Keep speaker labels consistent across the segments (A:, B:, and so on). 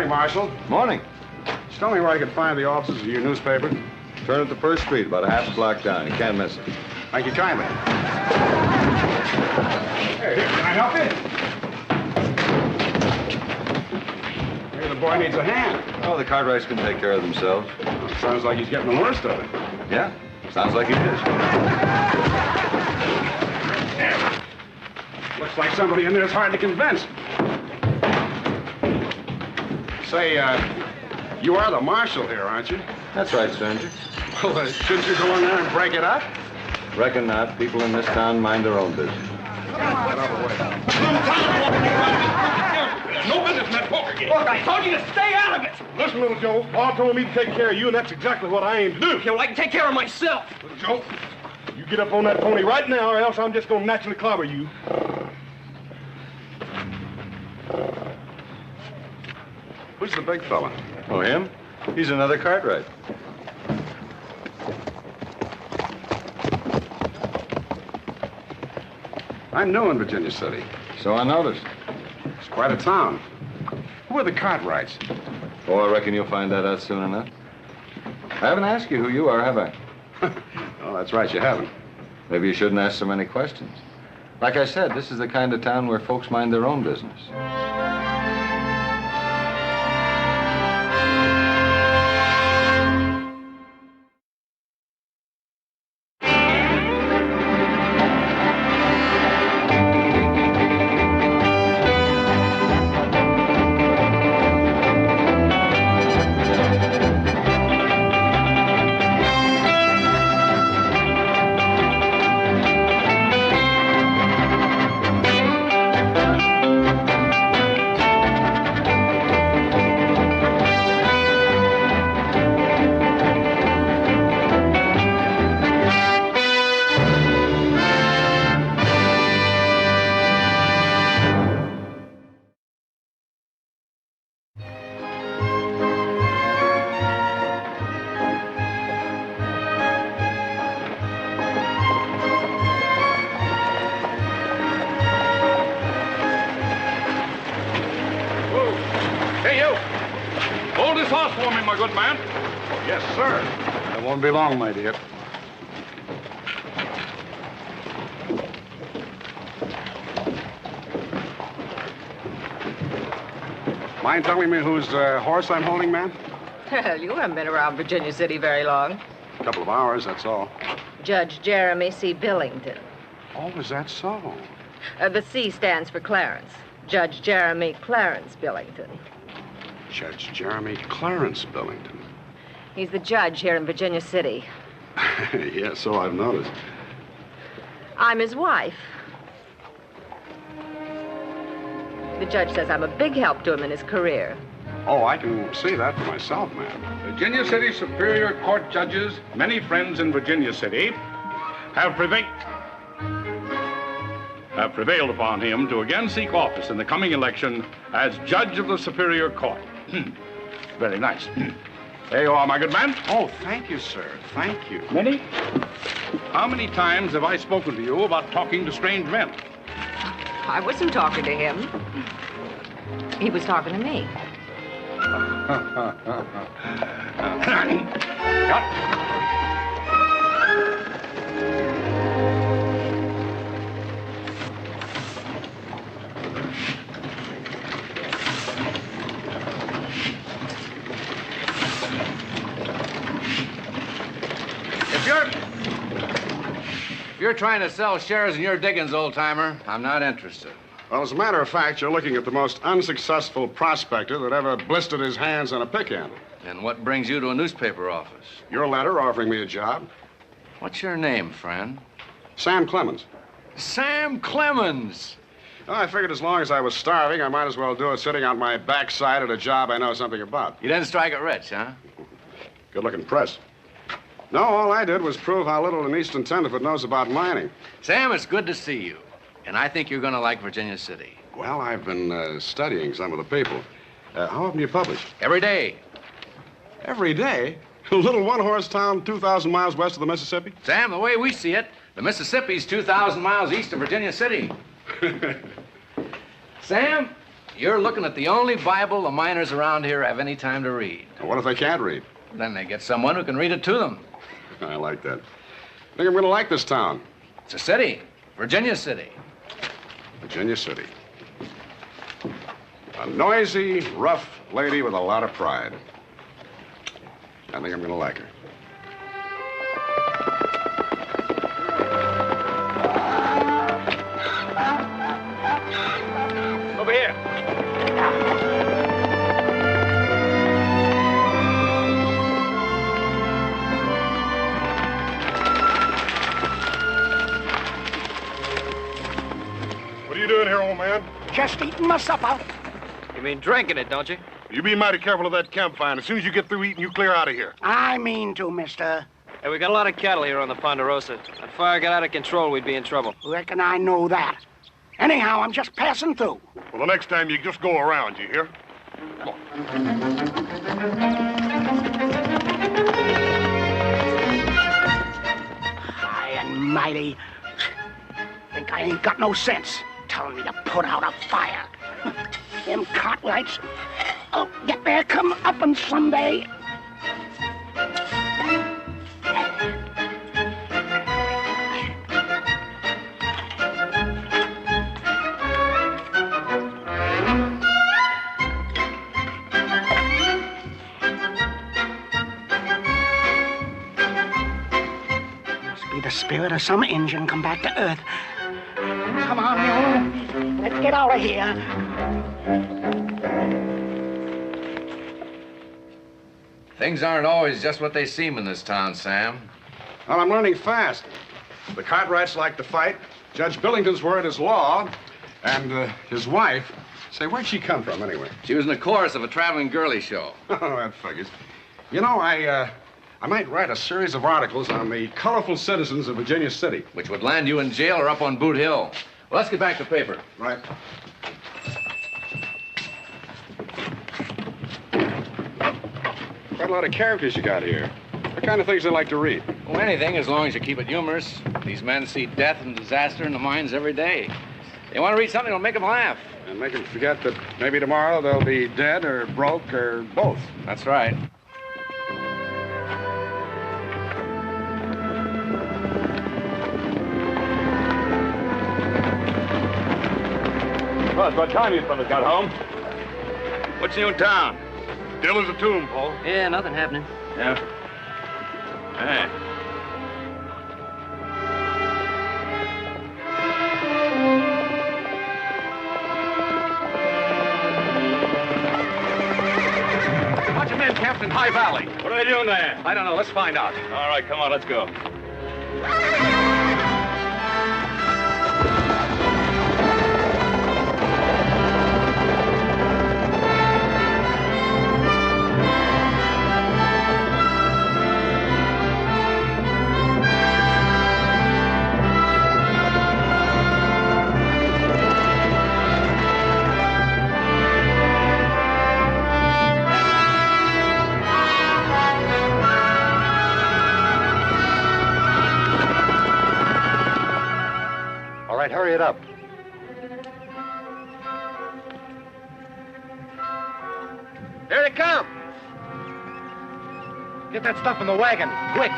A: Morning, Marshal.
B: Morning.
A: Just tell me where I can find the offices of your newspaper.
B: Turn at the first street, about a half block down. You can't miss it.
A: Thank you kindly. Hey, can I help you? Maybe the boy needs a hand.
B: Oh, the Cartwrights can take care of themselves.
A: Well, sounds like he's getting the worst of it.
B: Yeah, sounds like he is.
A: Looks like somebody in there is hard to convince. Say, you are the marshal here, aren't you?
B: That's right, stranger.
A: Well, shouldn't you go in there and break it up?
B: Reckon not. People in this town mind their own business.
A: Get out of the way.
C: No business in that poker game.
D: Look, I told you to stay out of it.
C: Listen, little Joe, Pa told me to take care of you, and that's exactly what I aim to do.
D: Okay, well, I can take care of myself.
C: Little Joe, you get up on that pony right now, or else I'm just going to naturally clobber you.
A: Who's the big fella?
B: Oh, him? He's another Cartwright.
A: I'm new in Virginia City.
B: So I noticed.
A: It's quite a town. Who are the Cartwrights?
B: Oh, I reckon you'll find that out soon enough. I haven't asked you who you are, have I?
A: Oh, that's right, you haven't.
B: Maybe you shouldn't ask so many questions. Like I said, this is the kind of town where folks mind their own business.
C: Good man.
A: Yes, sir. It won't be long, my dear. Mind telling me whose horse I'm holding, ma'am?
E: Well, you haven't been around Virginia City very long.
A: A couple of hours, that's all.
E: Judge Jeremy C. Billington.
A: Oh, is that so?
E: The C stands for Clarence. Judge Jeremy Clarence Billington.
A: Judge Jeremy Clarence Billington.
E: He's the judge here in Virginia City.
A: Yes, so I've noticed.
E: I'm his wife. The judge says I'm a big help to him in his career.
A: Oh, I can see that for myself, ma'am.
F: Virginia City Superior Court judges, many friends in Virginia City, have prevailed upon him to again seek office in the coming election as judge of the Superior Court. Very nice. There you are, my good man.
A: Oh, thank you, sir. Thank you.
F: Many? How many times have I spoken to you about talking to strange men?
E: I wasn't talking to him. He was talking to me.
G: If you're trying to sell shares in your diggings, old-timer, I'm not interested.
A: Well, as a matter of fact, you're looking at the most unsuccessful prospector that ever blistered his hands on a pick handle.
G: And what brings you to a newspaper office?
A: Your letter offering me a job.
G: What's your name, friend?
A: Sam Clemens.
G: Sam Clemens!
A: Well, I figured as long as I was starving, I might as well do it sitting on my backside at a job I know something about.
G: You didn't strike it rich, huh?
A: Good-looking press. No, all I did was prove how little an Eastern tenderfoot knows about mining.
G: Sam, it's good to see you. And I think you're going to like Virginia City.
A: Well, I've been studying some of the people. How often do you publish?
G: Every day.
A: Every day? A little one-horse town 2,000 miles west of the Mississippi?
G: Sam, the way we see it, the Mississippi's 2,000 miles east of Virginia City. Sam, You're looking at the only Bible the miners around here have any time to read.
A: Well, what if they can't read?
G: Then they get someone who can read it to them.
A: I like that. I think I'm going to like this town.
G: It's a city. Virginia City.
A: Virginia City. A noisy, rough lady with a lot of pride. I think I'm going to like her.
D: Over here.
C: What are you doing here, old man?
H: Just eating my supper.
D: You mean drinking it, don't you?
C: You be mighty careful of that campfire. And as soon as you get through eating, you clear out of here.
H: I mean to, mister.
D: Hey, we got a lot of cattle here on the Ponderosa. If fire got out of control, we'd be in trouble.
H: Reckon I know that. Anyhow, I'm just passing through.
C: Well, the next time you just go around, you hear?
H: High and mighty. Think I ain't got no sense. Telling me to put out a fire. Them Cartwrights. Oh, get their comeuppance someday. Must be the spirit of some engine come back to Earth. Come on, Mule. Let's get out of here.
G: Things aren't always just what they seem in this town, Sam.
A: Well, I'm learning fast. The Cartwrights like to fight. Judge Billington's word is law. And his wife... Say, where'd she come from, anyway?
G: She was in the chorus of a traveling girly show.
A: Oh, that figures. You know, I might write a series of articles on the colorful citizens of Virginia City.
G: Which would land you in jail or up on Boot Hill. Well, let's get back to paper.
A: Right. Quite a lot of characters you got here. What kind of things they like to read?
G: Well, anything, as long as you keep it humorous. These men see death and disaster in the mines every day. They want to read something that'll make them laugh.
A: And make them forget that maybe tomorrow they'll be dead or broke or both.
G: That's right.
C: Well, it's about time you fellas got home.
F: What's new in town?
C: Still as a tomb, Paul.
D: Yeah, nothing happening.
F: Yeah. Hey.
G: Bunch of men camped in High Valley.
F: What are they doing there?
G: I don't know. Let's find out.
F: All right, come on, let's go.
B: Hurry it up.
H: Here they come. Get that stuff in the wagon, quick.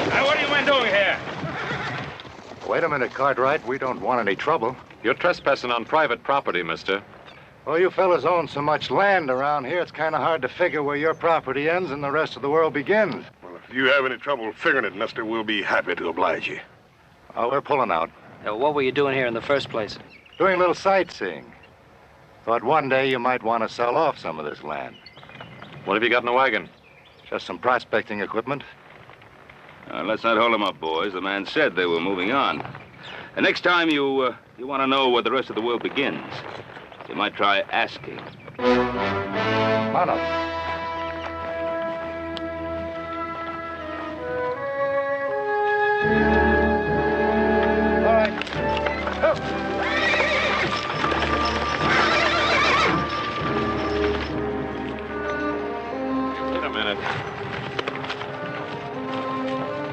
F: Now, what are you men doing here?
B: Wait a minute, Cartwright. We don't want any trouble.
I: You're trespassing on private property, mister.
B: Well, you fellas own so much land around here, it's kind of hard to figure where your property ends and the rest of the world begins.
C: Well, if you have any trouble figuring it, mister, we'll be happy to oblige you.
B: Oh, we're pulling out.
D: What were you doing here in the first place?
B: Doing a little sightseeing. Thought one day you might want to sell off some of this land.
I: What have you got in the wagon?
B: Just some prospecting equipment.
F: Let's not hold them up, boys. The man said they were moving on. And next time you want to know where the rest of the world begins, you might try asking.
B: Come on up. All right.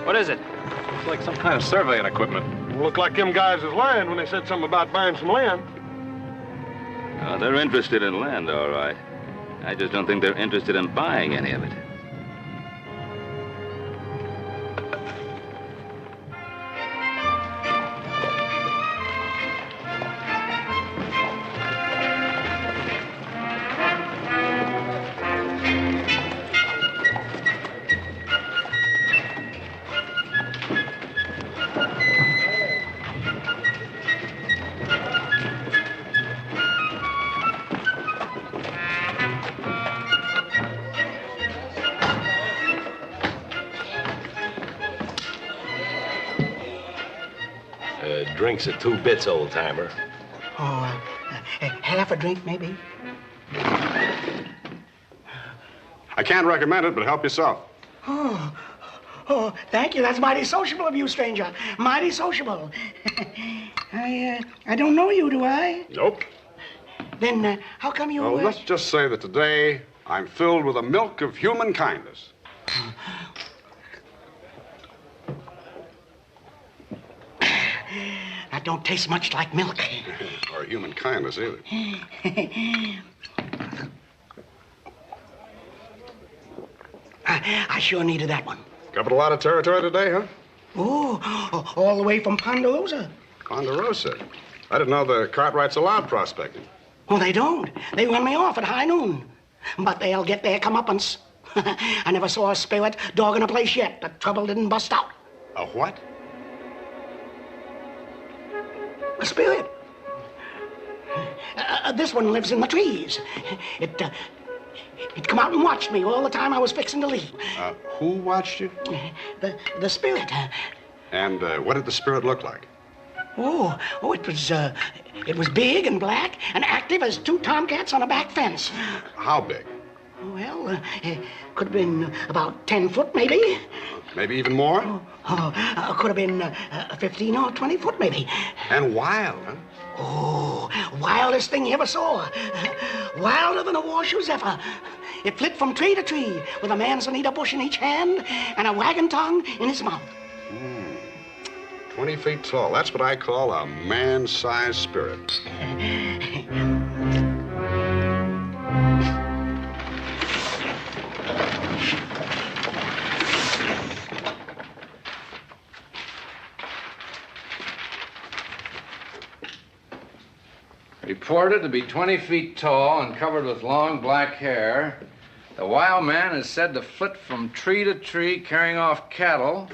D: What is it?
I: It's like some kind of surveying equipment.
C: Looked like them guys was lying when they said something about buying some land.
J: They're interested in land, all right. I just don't think they're interested in buying any of it.
K: Drinks at 2 bits, old-timer.
H: Oh, half a drink, maybe?
A: I can't recommend it, but help yourself.
H: Oh, thank you. That's mighty sociable of you, stranger. Mighty sociable. I don't know you, do I?
A: Nope.
H: Then how come you...
A: Well, let's just say that today I'm filled with the milk of human kindness.
H: That don't taste much like milk.
A: Or human kindness, either.
H: I sure needed that one.
A: Covered a lot of territory today, huh?
H: Oh, all the way from Ponderosa.
A: Ponderosa. I didn't know the Cartwrights allowed prospecting.
H: Oh, they don't. They run me off at high noon. But they'll get their comeuppance. I never saw a spirit dogging a place yet. The trouble didn't bust out.
A: A what?
H: A spirit. This one lives in the trees. It come out and watched me all the time I was fixing to leave.
A: Who watched you?
H: The spirit.
A: And what did the spirit look like?
H: Oh, it was big and black and active as 2 tomcats on a back fence.
A: How big?
H: Well, could have been about 10 foot, maybe.
A: Maybe even more?
H: Could have been 15 or 20 foot, maybe.
A: And wild, huh?
H: Oh, wildest thing you ever saw. Wilder than a horseshoe zephyr. It flit from tree to tree with a manzanita bush in each hand and a wagon tongue in his mouth.
A: 20 feet tall. That's what I call a man-sized spirit.
G: Reported to be 20 feet tall and covered with long black hair. The wild man is said to flit from tree to tree carrying off cattle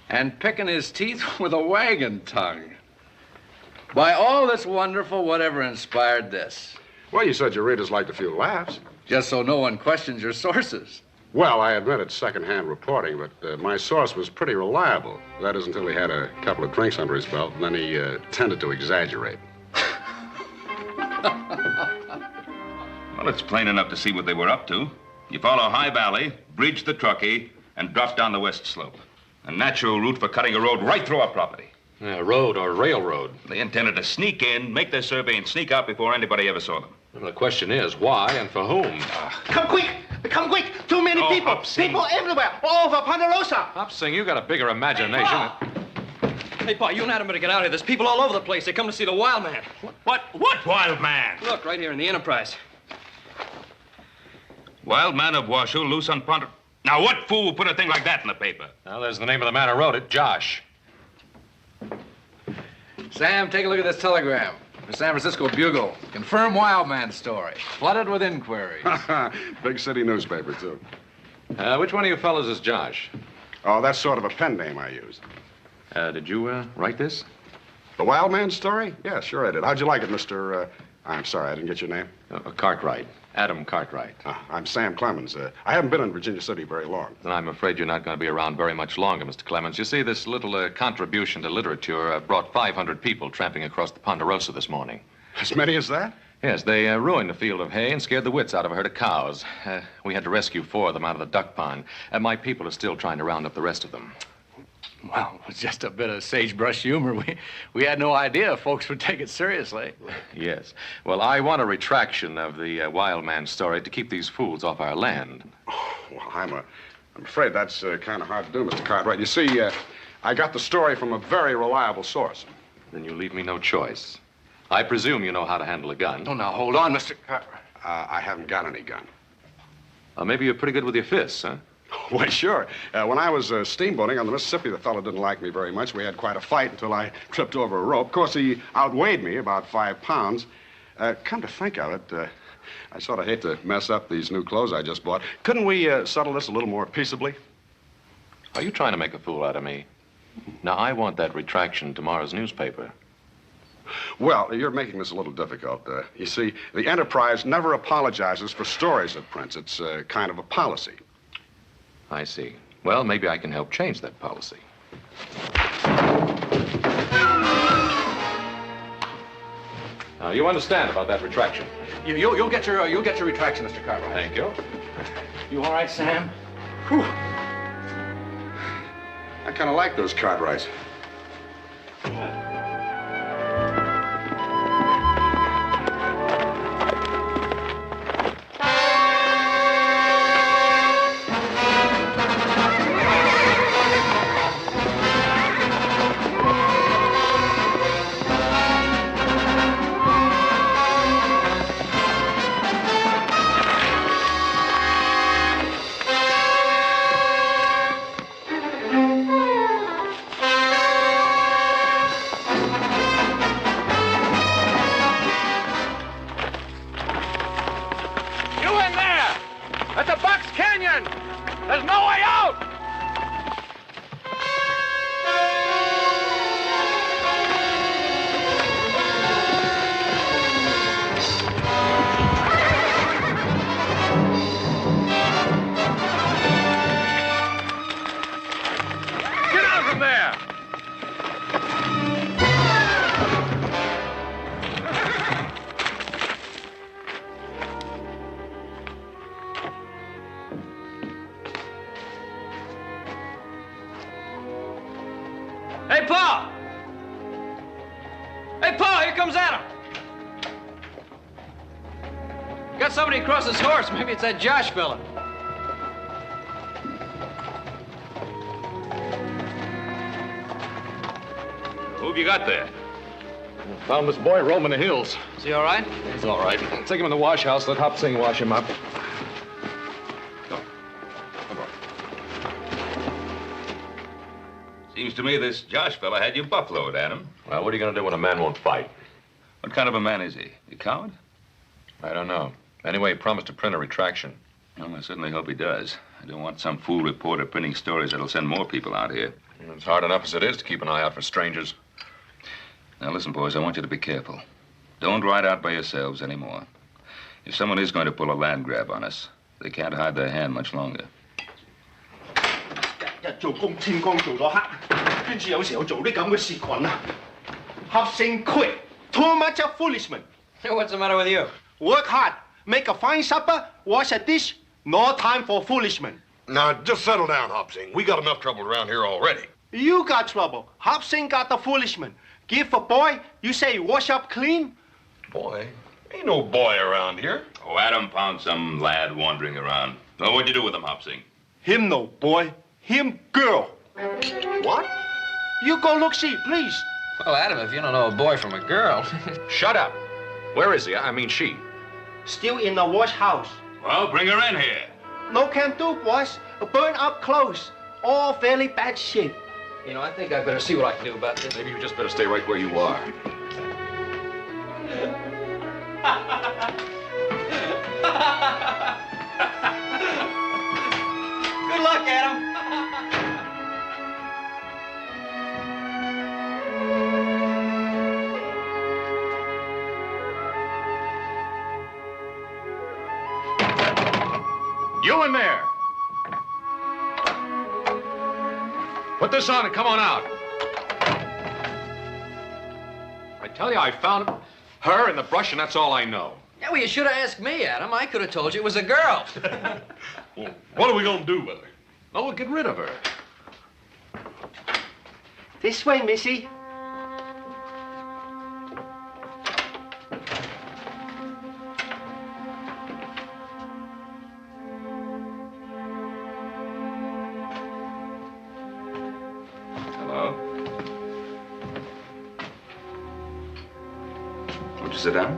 G: and picking his teeth with a wagon tongue. By all that's wonderful, whatever inspired this?
A: Well, you said your readers liked a few laughs.
G: Just so no one questions your sources.
A: Well, I admit it's second-hand reporting, but my source was pretty reliable. That is until he had a couple of drinks under his belt, and then he tended to exaggerate.
J: Well, it's plain enough to see what they were up to. You follow High Valley, bridge the Truckee, and drop down the west slope. A natural route for cutting a road right through our property.
I: A road or railroad.
J: They intended to sneak in, make their survey, and sneak out before anybody ever saw them.
I: Well, the question is, why and for whom?
H: Come quick! Come quick! Too many people!
J: Upsing.
H: People everywhere! All over Ponderosa!
I: Upsing, you got a bigger imagination.
D: Hey, Pa, you and Adam better get out of here. There's people all over the place. They come to see the wild man.
J: What wild man?
D: Look, right here in the Enterprise.
J: Wild man of Washoe, loose on Ponderosa. Now, what fool put a thing like that in the paper?
I: Well, there's the name of the man who wrote it, Josh.
G: Sam, take a look at this telegram. The San Francisco Bugle. Confirm wild man story. Flooded with inquiries.
A: Big city newspaper, too.
I: Which one of you fellas is Josh?
A: Oh, that's sort of a pen name I used.
I: Did you write this?
A: The Wild Man story? Yeah, sure I did. How'd you like it, Mr. I'm sorry, I didn't get your name.
I: Cartwright. Adam Cartwright.
A: I'm Sam Clemens. I haven't been in Virginia City very long.
I: Then I'm afraid you're not going to be around very much longer, Mr. Clemens. You see, this little contribution to literature brought 500 people tramping across the Ponderosa this morning.
A: As many as that?
I: Yes, they ruined a field of hay and scared the wits out of a herd of cows. We had to rescue 4 of them out of the duck pond. My people are still trying to round up the rest of them.
G: Well, it was just a bit of sagebrush humor. We had no idea folks would take it seriously.
I: Yes. Well, I want a retraction of the wild man story to keep these fools off our land.
A: Oh, well, I'm afraid that's kind of hard to do, Mr. Cartwright. You see, I got the story from a very reliable source.
I: Then you leave me no choice. I presume you know how to handle a gun.
B: Oh, now, hold on, Mr. Cartwright.
A: I haven't got any gun.
I: Maybe you're pretty good with your fists, huh?
A: Why, sure. When I was steamboating on the Mississippi, the fellow didn't like me very much. We had quite a fight until I tripped over a rope. Of course, he outweighed me about 5 pounds. Come to think of it, I sort of hate to mess up these new clothes I just bought. Couldn't we settle this a little more peaceably?
I: Are you trying to make a fool out of me? Now, I want that retraction in tomorrow's newspaper.
A: Well, you're making this a little difficult. You see, the Enterprise never apologizes for stories it prints. It's kind of a policy.
I: I see. Well, maybe I can help change that policy. Now, you understand about that retraction?
B: You'll get your retraction, Mr. Cartwright.
I: Thank you.
B: You all right, Sam?
A: Whew. I kind of like those Cartwrights.
D: Hey, Pa! Hey, Pa, here comes Adam. Got somebody across his horse. Maybe it's that Josh fella.
J: Who have you got there?
I: Found this boy roaming the hills.
D: Is he all right?
I: He's all right. Take him in the wash house. Let Hop Sing wash him up.
J: Seems to me this Josh fella had you buffaloed, Adam.
I: Well, what are you going to do when a man won't fight?
J: What kind of a man is he? A coward?
I: I don't know. Anyway, he promised to print a retraction.
J: Well, I certainly hope he does. I don't want some fool reporter printing stories that'll send more people out here.
I: It's hard enough as it is to keep an eye out for strangers.
J: Now, listen, boys, I want you to be careful. Don't ride out by yourselves anymore. If someone is going to pull a land grab on us, they can't hide their hand much longer.
H: 日做工天光做到黑，跟住有時候做啲咁嘅事群啊，合成 quit, too much of foolishment.
D: What's the matter with you?
H: Work hard, make a fine supper, wash a dish, no time for foolishment.
C: Now, just settle down, Hopsing. We got enough trouble around here already.
H: You got trouble. Hobson got the foolishment. Give a boy, you say wash up clean?
C: Boy? Ain't no boy around here.
J: Oh, Adam found some lad wandering around. Well, what'd you do with him, Hopsing?
H: Him no boy, him girl.
C: What?
H: You go look see, please.
D: Well, Adam, if you don't know a boy from a girl.
I: Shut up. Where is he? I mean, she.
H: Still in the wash house.
J: Well, bring her in here.
H: No can do, boys. Burn up clothes. All very bad shape.
D: You know, I think I better see what I can do about this.
I: Maybe you just better stay right where you are.
D: Good luck, Adam.
I: You in there! Put this on and come on out. I tell you, I found her in the brush, and that's all I know.
D: Yeah, well, you should have asked me, Adam. I could have told you it was a girl.
C: Well, what are we gonna do with her?
I: Oh, we'll get rid of her.
H: This way, Missy.
J: sit down.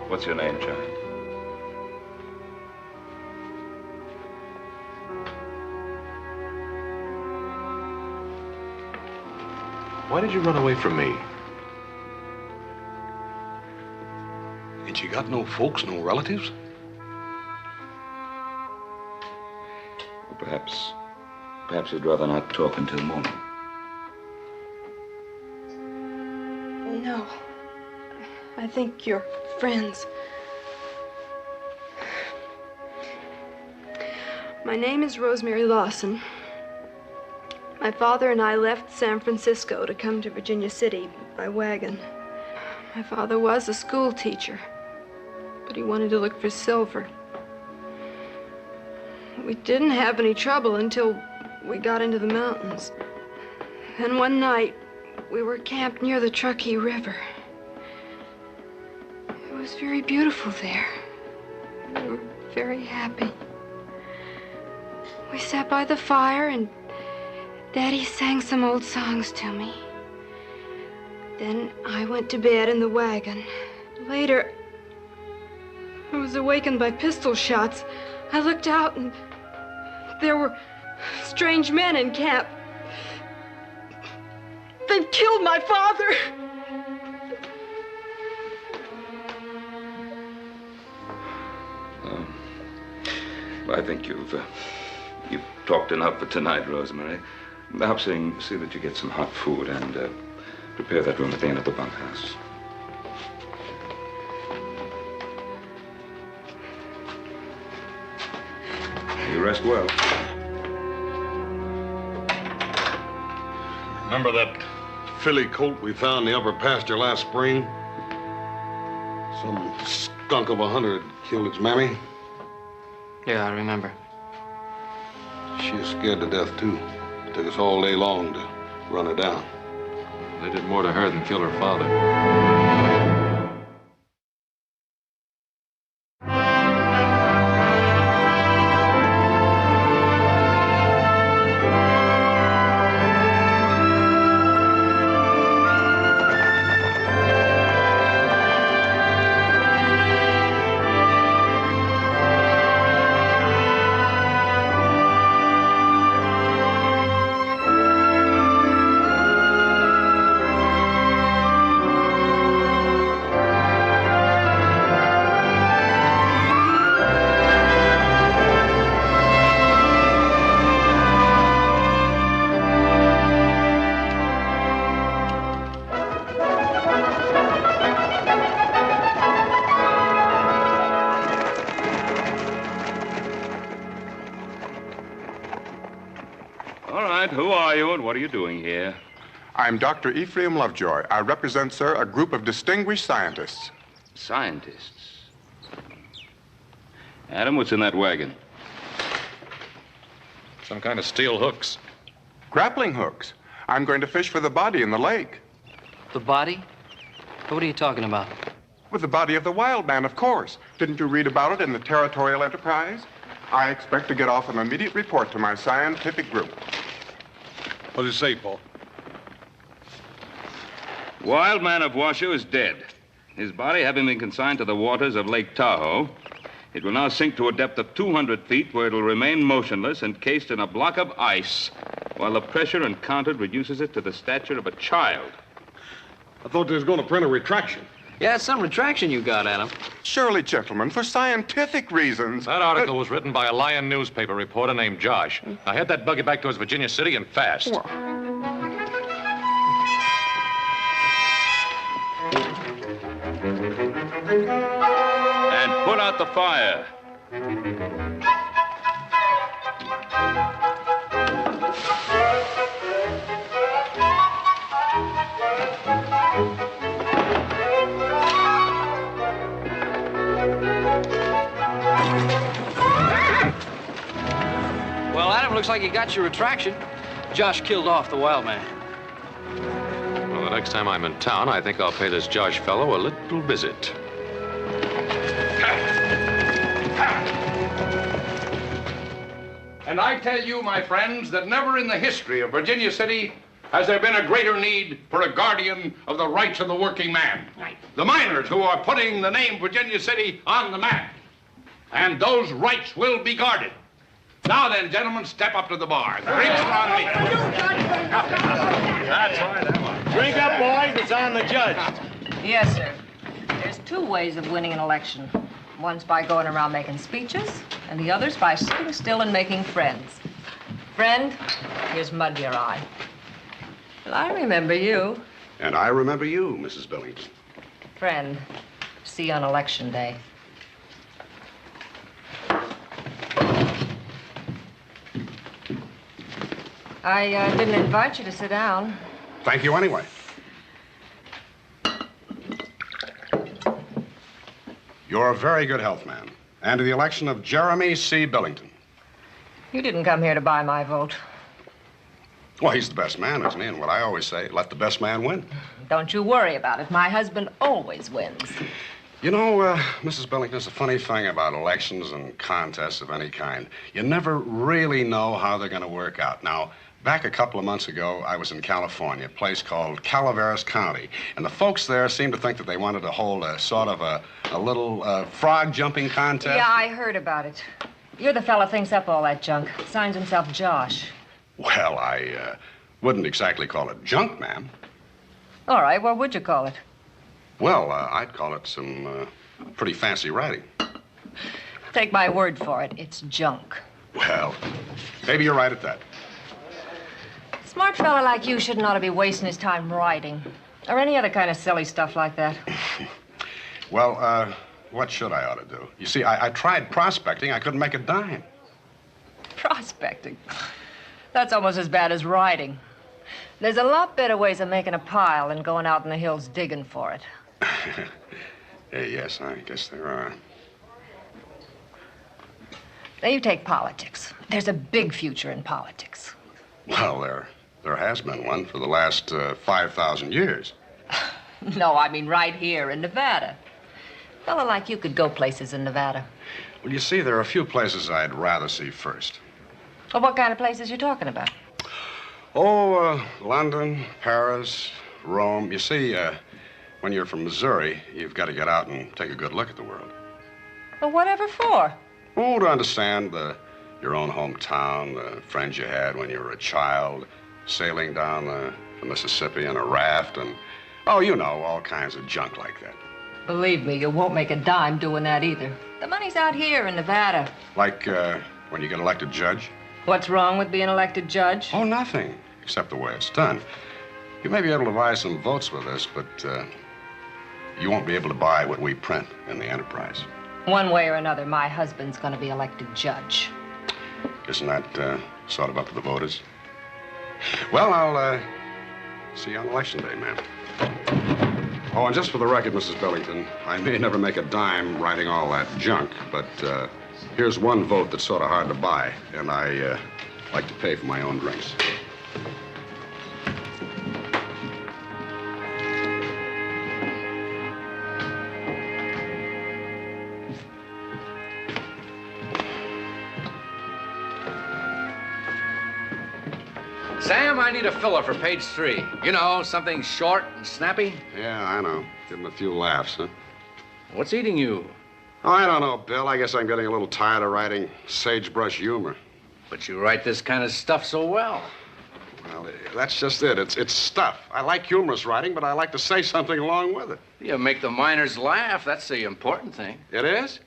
J: What's your name, child?
I: Why did you run away from me?
A: Ain't you got no folks, no relatives?
J: Well, perhaps you'd rather not talk until morning.
L: No. I think you're friends. My name is Rosemary Lawson. My father and I left San Francisco to come to Virginia City by wagon. My father was a school teacher, but he wanted to look for silver. We didn't have any trouble until we got into the mountains. Then one night, we were camped near the Truckee River. It was very beautiful there. We were very happy. We sat by the fire and Daddy sang some old songs to me. Then I went to bed in the wagon. Later, I was awakened by pistol shots. I looked out and there were strange men in camp. They've killed my father.
J: Well, I think you've talked enough for tonight, Rosemary. Perhaps see that you get some hot food and prepare that room at the end of the bunkhouse. You rest well.
A: Remember that filly colt we found in the upper pasture last spring? Some skunk of a hunter had killed its mammy.
D: Yeah, I remember.
A: She was scared to death, too. It took us all day long to run her down.
I: They did more to her than kill her father.
J: Who are you and what are you doing here?
M: I'm Dr. Ephraim Lovejoy. I represent, sir, a group of distinguished scientists.
J: Scientists? Adam, what's in that wagon?
I: Some kind of steel hooks.
M: Grappling hooks. I'm going to fish for the body in the lake.
D: The body? What are you talking about?
M: With the body of the wild man, of course. Didn't you read about it in the Territorial Enterprise? I expect to get off an immediate report to my scientific group.
A: What does it say, Paul?
J: Wild man of Washoe is dead. His body having been consigned to the waters of Lake Tahoe, it will now sink to a depth of 200 feet where it will remain motionless, encased in a block of ice, while the pressure encountered reduces it to the stature of a child.
A: I thought they was going to print a retraction.
D: Yeah, it's some retraction you got, Adam.
M: Surely, gentlemen, for scientific reasons.
I: That article was written by a Lion newspaper reporter named Josh. Now head that buggy back towards Virginia City and fast.
J: And put out the fire.
D: Well, Adam, looks like you got your retraction. Josh killed off the wild man.
I: Well, that next time I'm in town, I think I'll pay this Josh fellow a little visit.
G: And I tell you, my friends, that never in the history of Virginia City has there been a greater need for a guardian of the rights of the working man.
H: Right.
G: The miners who are putting the name Virginia City on the map. And those rights will be guarded. Now then, gentlemen, step up to the bar. The drinks are on me.
C: That's right. Drink up, boys. It's on the judge.
E: Yes, sir. There's two ways of winning an election. One's by going around making speeches, and the other's by sitting still and making friends. Friend, here's mud to your eye. Well, I remember you.
A: And I remember you, Mrs. Billington.
E: Friend, see you on election day. I didn't invite you to sit down.
A: Thank you anyway. You're a very good health man. And to the election of Jeremy C. Billington.
E: You didn't come here to buy my vote.
A: Well, he's the best man, isn't he? And what I always say, let the best man win.
E: Don't you worry about it. My husband always wins.
A: You know, Mrs. Billington, it's a funny thing about elections and contests of any kind. You never really know how they're going to work out. Now, back a couple of months ago, I was in California, a place called Calaveras County. And the folks there seemed to think that they wanted to hold a sort of a little frog jumping contest.
E: Yeah, I heard about it. You're the fella thinks up all that junk. Signs himself Josh.
A: Well, I wouldn't exactly call it junk, ma'am.
E: All right, what would you call it?
A: Well, I'd call it some pretty fancy writing.
E: Take my word for it, it's junk.
A: Well, maybe you're right at that.
E: A smart fella like you shouldn't ought to be wasting his time writing. Or any other kind of silly stuff like that.
A: Well, what should I ought to do? You see, I tried prospecting. I couldn't make a dime.
E: Prospecting? That's almost as bad as writing. There's a lot better ways of making a pile than going out in the hills digging for it.
A: Yes, I guess there are.
E: Now, you take politics. There's a big future in politics.
A: Well, there has been one for the last 5,000 years.
E: No, I mean right here in Nevada. A fella like you could go places in Nevada.
A: Well, you see, there are a few places I'd rather see first.
E: Well, what kind of places you talking about?
A: Oh, London, Paris, Rome. You see, when you're from Missouri, you've got to get out and take a good look at the world.
E: Well, whatever for?
A: Oh, to understand your own hometown, the friends you had when you were a child, sailing down the Mississippi in a raft, and, oh, you know, all kinds of junk like that.
E: Believe me, you won't make a dime doing that either. The money's out here in Nevada.
A: Like when you get elected judge?
E: What's wrong with being elected judge?
A: Oh, nothing, except the way it's done. You may be able to buy some votes with this, but you won't be able to buy what we print in the Enterprise.
E: One way or another, my husband's going to be elected judge.
A: Isn't that sort of up to the voters? Well, I'll see you on Election Day, ma'am. Oh, and just for the record, Mrs. Billington, I may never make a dime writing all that junk, but here's one vote that's sort of hard to buy, and I like to pay for my own drinks.
G: Sam, I need a filler for page 3. You know, something short and snappy.
A: Yeah, I know. Give him a few laughs, huh?
G: What's eating you?
A: Oh, I don't know, Bill. I guess I'm getting a little tired of writing sagebrush humor.
G: But you write this kind of stuff so well.
A: Well, that's just it. It's stuff. I like humorous writing, but I like to say something along with it.
G: You make the miners laugh. That's the important thing.
A: It is?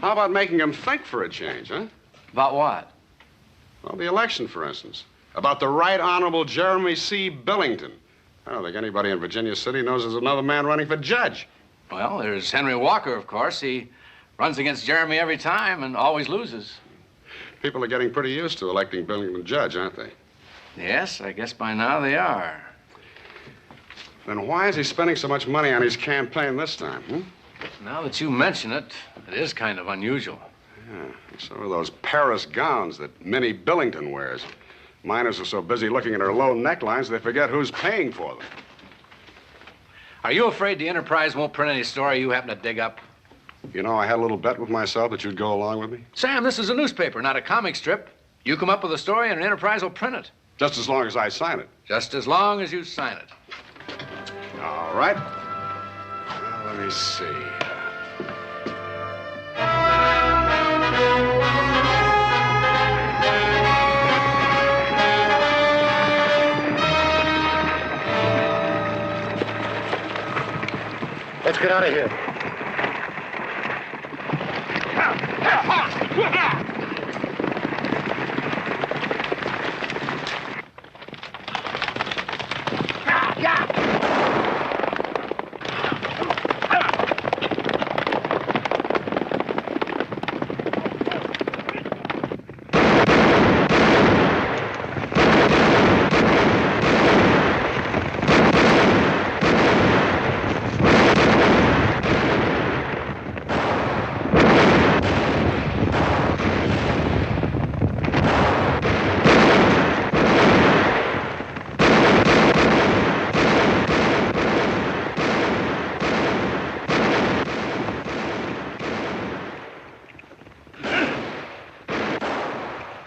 A: How about making them think for a change, huh?
G: About what?
A: Well, the election, for instance. About the Right Honorable Jeremy C. Billington. I don't think anybody in Virginia City knows there's another man running for judge.
G: Well, there's Henry Walker, of course. He runs against Jeremy every time and always loses.
A: People are getting pretty used to electing Billington judge, aren't they?
G: Yes, I guess by now they are.
A: Then why is he spending so much money on his campaign this time, hmm?
G: Now that you mention it, it is kind of unusual.
A: Yeah, so are those Paris gowns that Minnie Billington wears. Miners are so busy looking at their low necklines, they forget who's paying for them.
G: Are you afraid the Enterprise won't print any story you happen to dig up?
A: You know, I had a little bet with myself that you'd go along with me.
G: Sam, this is a newspaper, not a comic strip. You come up with a story and an Enterprise will print it.
A: Just as long as I sign it.
G: Just as long as you sign it.
A: All right. Well, let me see.
B: Let's get out of here.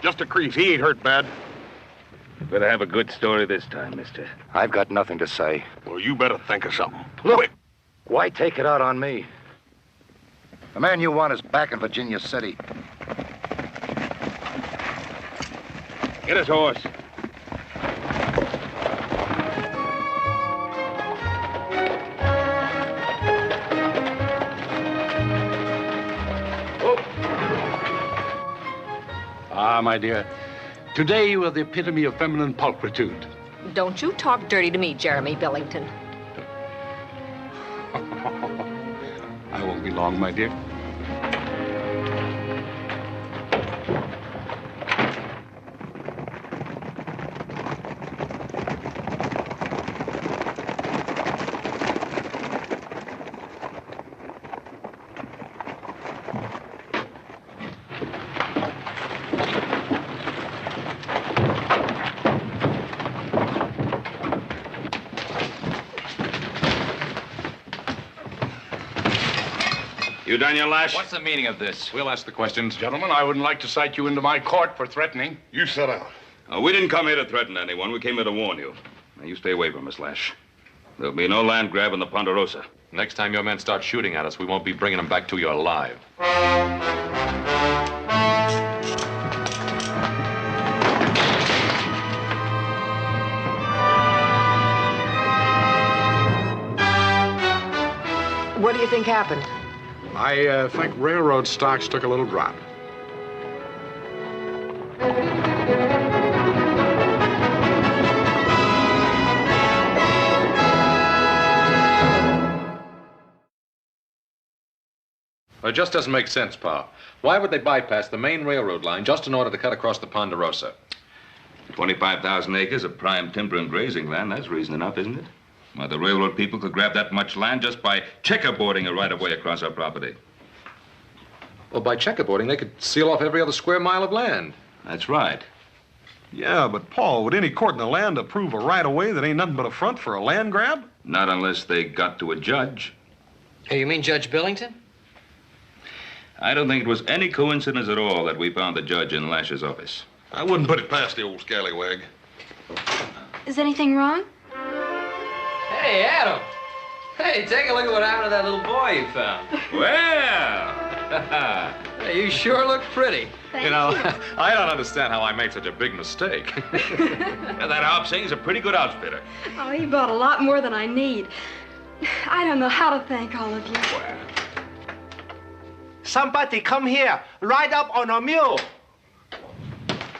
C: Just a crease. He ain't hurt bad.
J: Better have a good story this time, mister.
B: I've got nothing to say.
C: Well, you better think of something.
B: Look, why take it out on me? The man you want is back in Virginia City.
J: Get his horse.
F: Ah, my dear, today you are the epitome of feminine pulchritude.
E: Don't you talk dirty to me, Jeremy Billington.
F: I won't be long, my dear.
J: You done your lash?
I: What's the meaning of this? We'll ask the questions.
F: Gentlemen, I wouldn't like to cite you into my court for threatening.
C: You sit down.
J: We didn't come here to threaten anyone. We came here to warn you. Now, you stay away from us, Lash. There'll be no land grab in the Ponderosa.
I: Next time your men start shooting at us, we won't be bringing them back to you alive.
E: What do you think happened?
A: I think railroad stocks took a little drop.
I: Well, it just doesn't make sense, Pa. Why would they bypass the main railroad line just in order to cut across the Ponderosa?
J: 25,000 acres of prime timber and grazing land. That's reason enough, isn't it? Why, the railroad people could grab that much land just by checkerboarding a right-of-way across our property.
I: Well, by checkerboarding, they could seal off every other square mile of land.
J: That's right.
C: Yeah, but Paul, would any court in the land approve a right-of-way that ain't nothing but a front for a land grab?
J: Not unless they got to a judge.
D: Hey, you mean Judge Billington?
J: I don't think it was any coincidence at all that we found the judge in Lash's office.
C: I wouldn't put it past the old scallywag.
L: Is anything wrong?
D: Hey, Adam. Hey, take a look at what happened to that little boy you found.
J: Well!
D: Hey, you sure look pretty.
I: You know, I don't understand how I made such a big mistake.
J: Yeah, that Hop Singh's a pretty good outfitter.
L: Oh, he bought a lot more than I need. I don't know how to thank all of you.
N: Somebody come here. Ride up on a mule.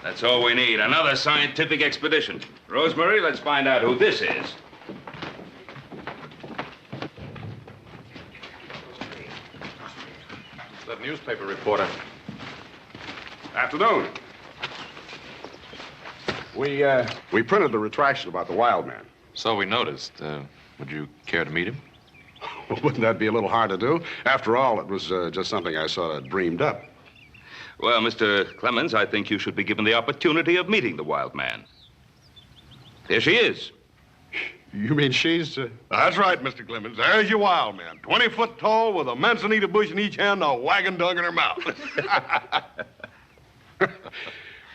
J: That's all we need. Another scientific expedition. Rosemary, let's find out who this is.
I: That newspaper reporter.
A: Afternoon. We printed the retraction about the wild man.
I: So we noticed. Would you care to meet him?
A: Wouldn't that be a little hard to do? After all, it was just something I sort of dreamed up.
J: Well, Mr. Clemens, I think you should be given the opportunity of meeting the wild man. Here she is.
A: You mean she's...
C: That's right, Mr. Clemens. There's your wild man. 20 foot tall with a manzanita bush in each hand and a wagon dug in her mouth.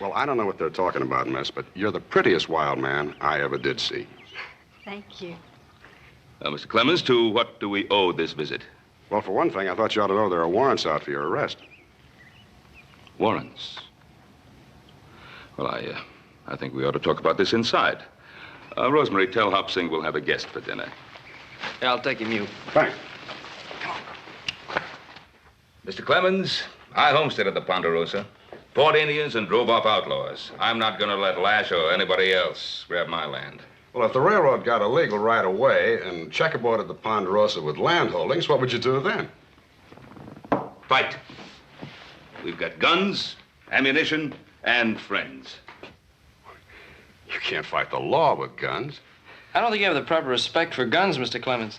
A: Well, I don't know what they're talking about, miss, but you're the prettiest wild man I ever did see.
L: Thank you.
J: Mr. Clemens, to what do we owe this visit?
A: Well, for one thing, I thought you ought to know there are warrants out for your arrest.
J: Warrants? Well, I think we ought to talk about this inside. Rosemary, tell Hop Sing we'll have a guest for dinner.
D: Yeah, I'll take him, you.
A: Thanks.
J: Mr. Clemens, I homesteaded the Ponderosa, fought Indians and drove off outlaws. I'm not going to let Lash or anybody else grab my land.
A: Well, if the railroad got a legal right of way and checkerboarded the Ponderosa with land holdings, what would you do then?
J: Fight. We've got guns, ammunition, and friends.
A: You can't fight the law with guns.
D: I don't think you have the proper respect for guns, Mr. Clemens.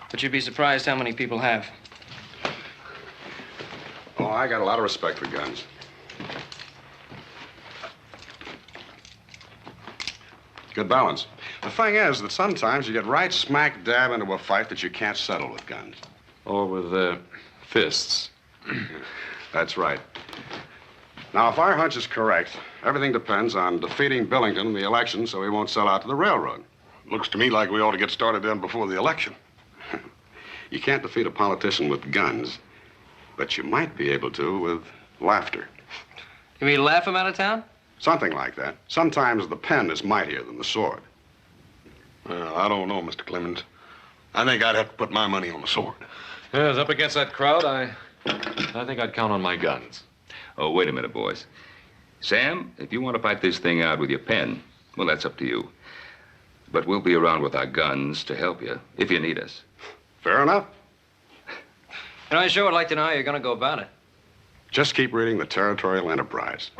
D: But you'd be surprised how many people have.
A: Oh, I got a lot of respect for guns. Good balance. The thing is that sometimes you get right smack dab into a fight that you can't settle with guns.
I: Or with fists.
A: That's right. Now, if our hunch is correct, everything depends on defeating Billington in the election so he won't sell out to the railroad.
C: Looks to me like we ought to get started then before the election.
A: You can't defeat a politician with guns, but you might be able to with laughter.
D: You mean laugh him out of town?
A: Something like that. Sometimes the pen is mightier than the sword.
C: Well, I don't know, Mr. Clemens. I think I'd have to put my money on the sword.
I: Yes, up against that crowd, I think I'd count on my guns.
J: Oh, wait a minute, boys. Sam, if you want to fight this thing out with your pen, well, that's up to you. But we'll be around with our guns to help you, if you need us.
A: Fair enough.
D: And I sure would like to know how you're going to go about it.
A: Just keep reading the Territorial Enterprise.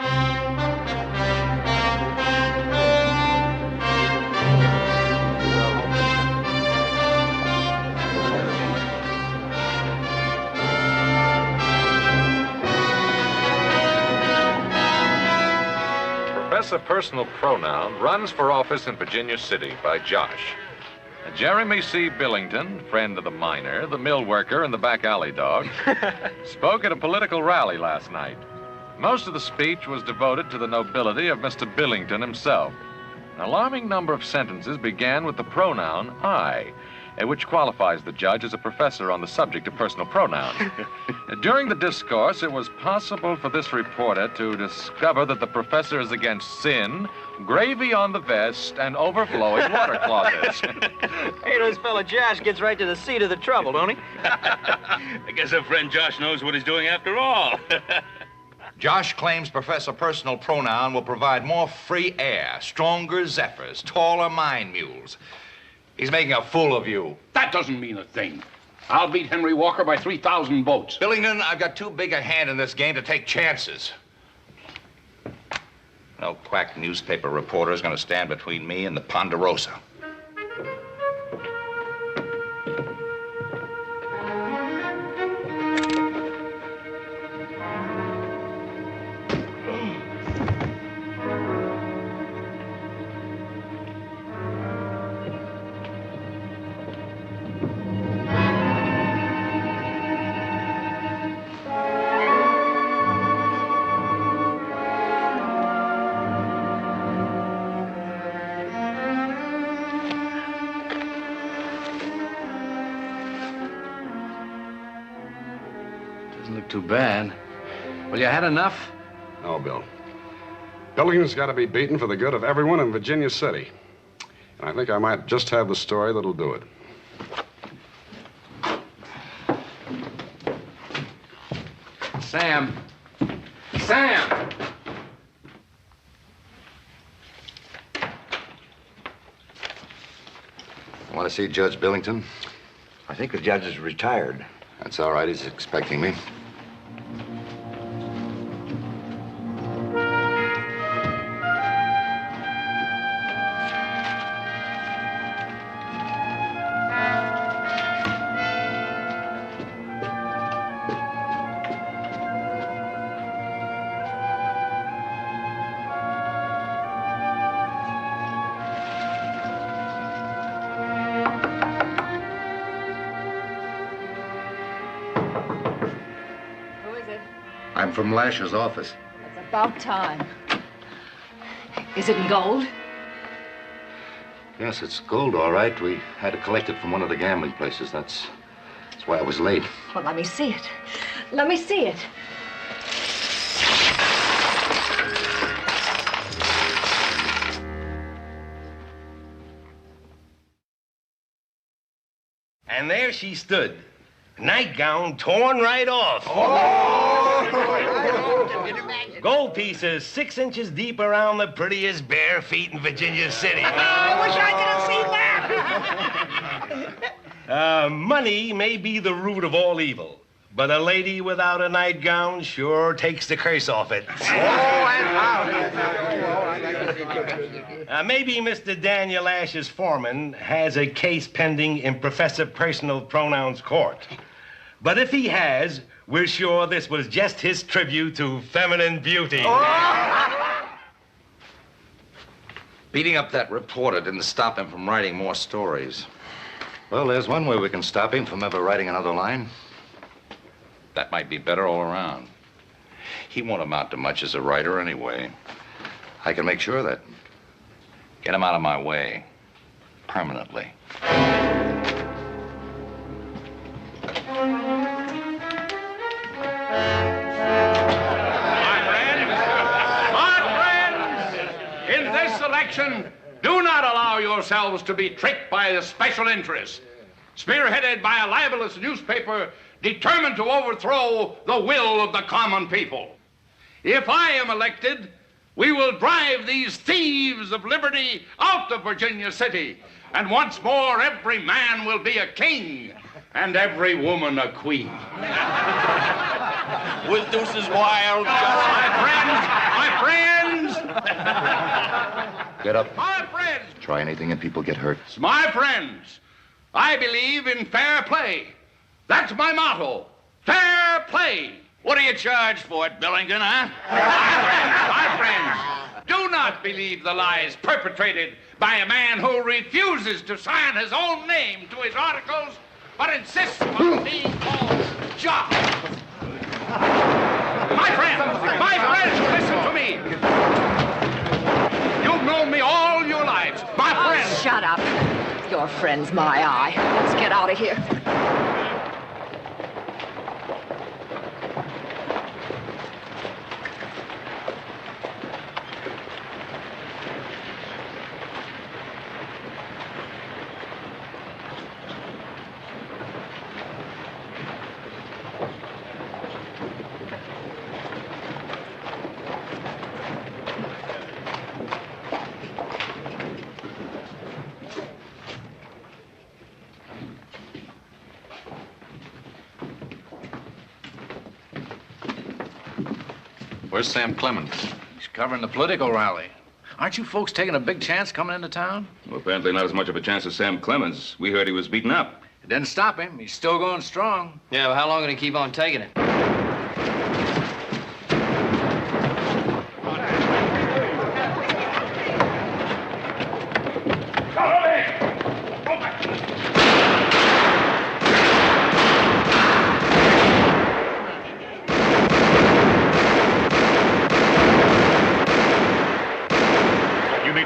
O: Professor Personal Pronoun runs for office in Virginia City by Josh. Jeremy C. Billington, friend of the miner, the mill worker, and the back alley dog, spoke at a political rally last night. Most of the speech was devoted to the nobility of Mr. Billington himself. An alarming number of sentences began with the pronoun I, which qualifies the judge as a professor on the subject of personal pronoun. During the discourse, it was possible for this reporter to discover that the professor is against sin, gravy on the vest, and overflowing water closets.
D: Hey, this fella Josh gets right to the seat of the trouble, don't he?
J: I guess our friend Josh knows what he's doing after all.
P: Josh claims Professor Personal Pronoun will provide more free air, stronger zephyrs, taller mine mules. He's making a fool of you.
Q: That doesn't mean a thing. I'll beat Henry Walker by 3,000 votes.
P: Billington, I've got too big a hand in this game to take chances. No quack newspaper reporter is going to stand between me and the Ponderosa.
G: Doesn't look too bad. Well, you had enough?
A: No, Bill. Billington's got to be beaten for the good of everyone in Virginia City. And I think I might just have the story that'll do it.
G: Sam. Sam!
P: Want to see Judge Billington? I think the judge is retired. That's all right. He's expecting me.
B: I'm from Lash's office.
E: It's about time. Is it in gold?
B: Yes, it's gold, all right. We had to collect it from one of the gambling places. That's why I was late.
E: Well, let me see it. Let me see it.
N: And there she stood, nightgown torn right off. Gold pieces 6 inches deep around the prettiest bare feet in Virginia City.
H: I wish I could have seen that.
N: Money may be the root of all evil, but a lady without a nightgown sure takes the curse off it. Maybe Mr. Daniel Ash's foreman has a case pending in Professor Personal Pronouns Court. But if he has, we're sure this was just his tribute to feminine beauty.
P: Beating up that reporter didn't stop him from writing more stories.
B: Well, there's one way we can stop him from ever writing another line.
O: That might be better all around.
P: He won't amount to much as a writer anyway.
B: I can make sure of that.
O: Get him out of my way. Permanently.
F: In this election, do not allow yourselves to be tricked by the special interests, spearheaded by a libelous newspaper determined to overthrow the will of the common people. If I am elected, we will drive these thieves of liberty out of Virginia City, and once more every man will be a king and every woman a queen.
N: With deuces wild,
F: My friends!
B: Get up.
F: My friends!
B: Try anything and people get hurt.
F: My friends, I believe in fair play. That's my motto. Fair play. What do you charge for it, Billington, huh? My friends, do not believe the lies perpetrated by a man who refuses to sign his own name to his articles, but insists on being called John. My friends, listen to me. You've known me all your lives. My friends.
E: Shut up. Your friend's my eye. Let's get out of here.
O: Where's Sam Clemens?
G: He's covering the political rally. Aren't you folks taking a big chance coming into town?
J: Well, apparently not as much of a chance as Sam Clemens. We heard he was beaten up.
G: It didn't stop him. He's still going strong.
D: Yeah, well, how long can he keep on taking it?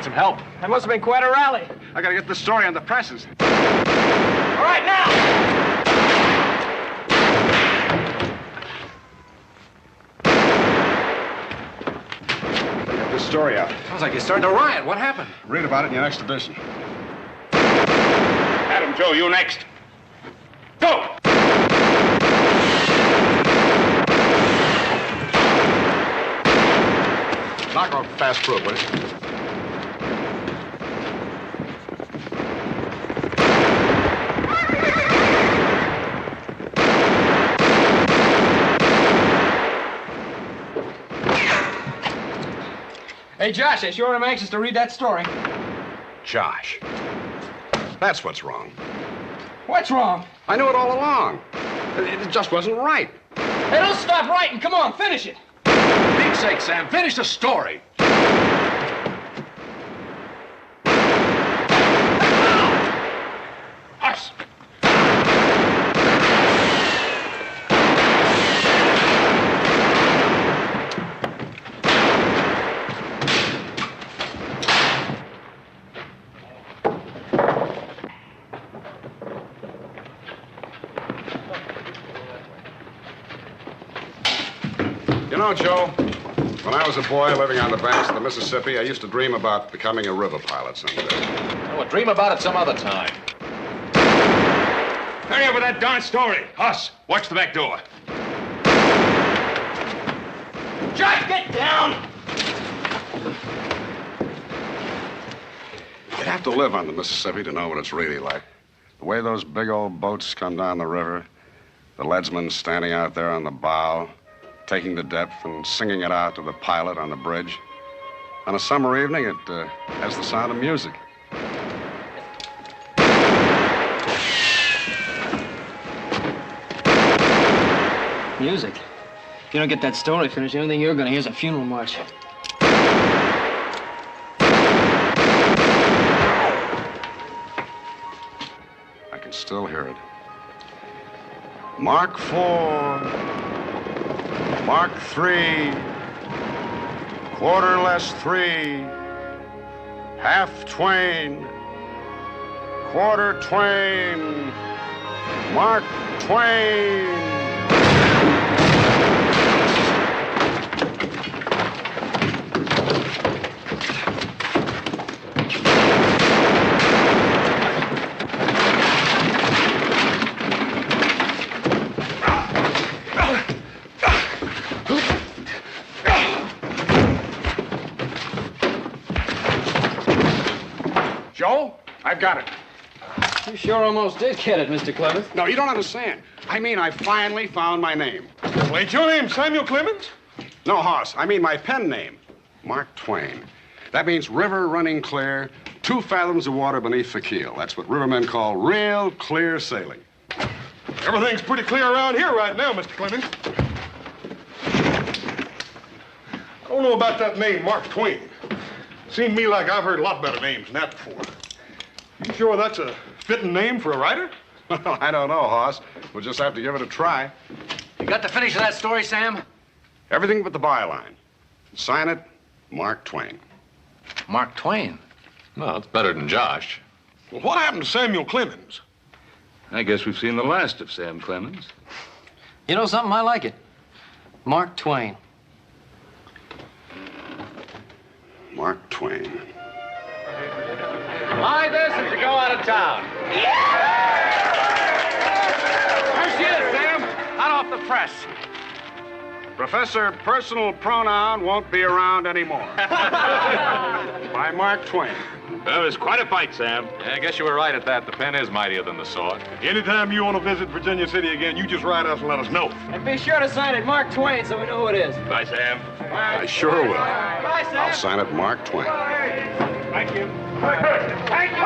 A: Some help.
N: That must have been quite a rally.
A: I gotta get this story on the presses.
N: All right, now!
A: Get this story out.
G: Sounds like you're starting to riot. What happened?
A: Read about it in your next edition.
F: Adam, Joe, you next. Go!
A: Knock off fast through it, will you?
N: Hey, Josh, I sure am anxious to read that story.
A: Josh. That's what's wrong.
N: What's wrong?
A: I knew it all along. It just wasn't right.
N: Hey, don't stop writing. Come on, finish it.
F: For Pete's sake, Sam, finish the story. Us.
A: know, Joe, when I was a boy living on the banks of the Mississippi, I used to dream about becoming a river pilot someday.
O: Oh, well, dream about it some other time.
F: Hurry up with that darn story. Hoss, watch the back door.
H: Jack, get down!
A: You'd have to live on the Mississippi to know what it's really like. The way those big old boats come down the river, the leadsman standing out there on the bow, taking the depth and singing it out to the pilot on the bridge. On a summer evening, it has the sound of music.
R: Music? If you don't get that story finished, the only thing you're gonna hear is a funeral march.
A: I can still hear it. Mark 4, Mark 3, quarter less 3, half Twain, quarter Twain, Mark Twain.
Q: Joe, I've got it.
R: You sure almost did get it, Mr. Clemens.
A: No, you don't understand. I mean, I finally found my name.
C: Well, ain't your name Samuel Clemens?
A: No, Hoss, I mean my pen name, Mark Twain. That means river running clear, 2 fathoms of water beneath the keel. That's what rivermen call real clear sailing.
C: Everything's pretty clear around here right now, Mr. Clemens. I don't know about that name, Mark Twain. Seemed to me like I've heard a lot better names than that before. You sure that's a fitting name for a writer?
A: I don't know, Hoss. We'll just have to give it a try.
R: You got the finish of that story, Sam?
A: Everything but the byline. Sign it, Mark Twain.
G: Mark Twain?
I: Well, it's better than Josh.
C: Well, what happened to Samuel Clemens?
J: I guess we've seen the last of Sam Clemens.
R: You know something? I like it. Mark Twain.
A: Mark Twain.
O: Buy this if you go out of town.
A: There she is, Sam. Hot off the press. Professor Personal Pronoun won't be around anymore. By Mark Twain.
J: Well, it's quite a fight, Sam.
I: Yeah, I guess you were right at that. The pen is mightier than the sword.
C: Anytime you want to visit Virginia City again, you just write us and let us know.
R: And be sure to sign it Mark Twain so we know who it is.
J: Bye, Sam.
A: I sure will.
R: Bye, Sam.
A: I'll sign it Mark Twain.
C: Thank you.
H: Thank you.